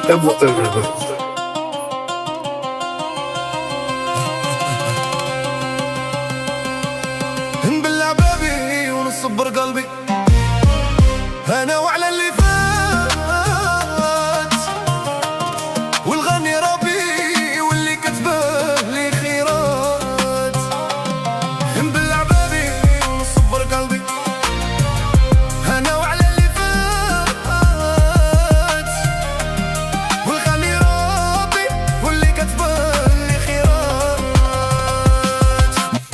نبلع بابي ونصبر قلبي انا وعلى اللي فات، والغني ربي واللي كتبه لي خيرات. نبلع بابي ونصبر قلبي انا وعلى اللي فات، والغني ربي واللي كتبه لي خيرات.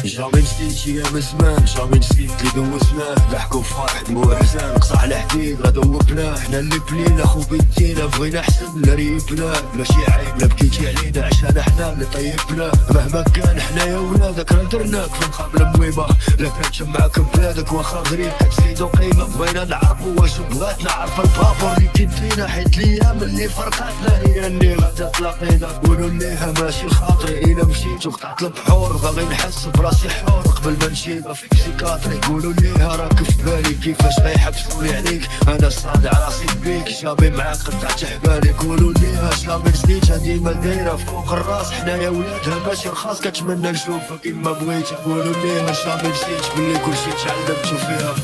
جامي نسيت ايام زمان، جامي نسيت اللي دوزناه، ضحكوا فرح دموع حزان، قصح الحديد غا دوبناه. حنا اللي بلينا خو بيدينا بغينا حسن لا ريبناه، ماشي عيب لا بكيتي علينا عشان حنا اللي طيبناه. مهما كان حنا يا ولادك راه درناك في مقابلة مويبة، لا كانت معاك بلادك واخا غريب كتزيدو قيمة. بغينا نعرفو واش بغات نعرف البابور اللي كاين فينا، حيت الايام اللي فرقاتنا هي اللي غادا تلاقينا. قولوا ليها ماشي الخاطري الا مشيت وقطعت البحور، باغي نحس براسي حور قبل ما نجيبها فيك سيكاتري. قولوا ليها راك في بالي كيفاش غيحبسولي عليك، انا صادع راسي بيك جابي معاك قطعت حبالي. قولوا ليها جامي نسيتها ديما دايره فوق الراس، حنا يا ولادها ماشي رخاص كتمنى نشوفها كيما بغيتي. قولوا ليها جامي نسيت بلي كلشي تعلمتو فيها.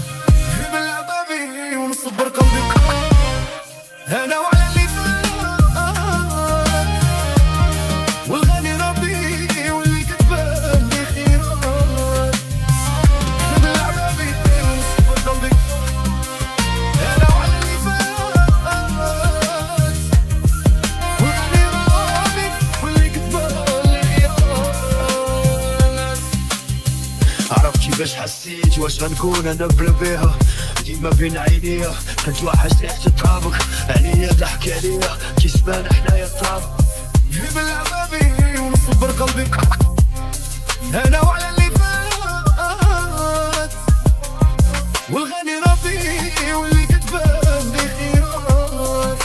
نبلع بابي ونصبر قلبي انا وعلى اللي فات، والغني ربي واللي كتبه لي خيرات. نبلع بابي ونصبر قلبي انا وعلى اللي فات، والغني ربي واللي كتبه لي خيرات. عرفت كيفاش حسيت واش غنكون انا بلا بيها، ديما بين عينيا كنت واحد ريحة ترابك عليا ضحك عليا كيسبان حنايا التراب. نبلع بابي ونصبر قلبي انا وعلى اللي فات، والغني ربي واللي كتبه لي خيرات.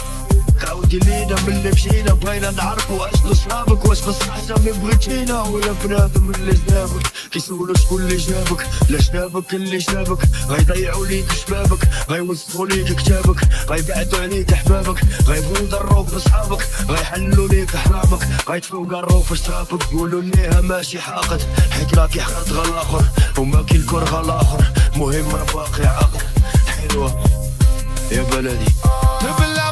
عاودي لينا من اللي مشينا، بغينا نعرفو اشنو صحابك، واش بصح جامي بغيتينا ولا بنادم اللي جنابك. كيسولو شكون اللي جابك، لا جنابك اللي جابك. غيضيعو ليك شبابك، غيوصفو ليك كتابك، غيبعدو عليك احبابك، غيبغيو يضروك بصحابك، غيحلو ليك حرامك، غيطفيو قارو في شرابك. قولوا ليها ماشي حاقد حيت راكي حقد غا الاخر، وما كاين كور غا الاخر، مهم راه باقي عاقل. حلوة يا بلدي. نبلع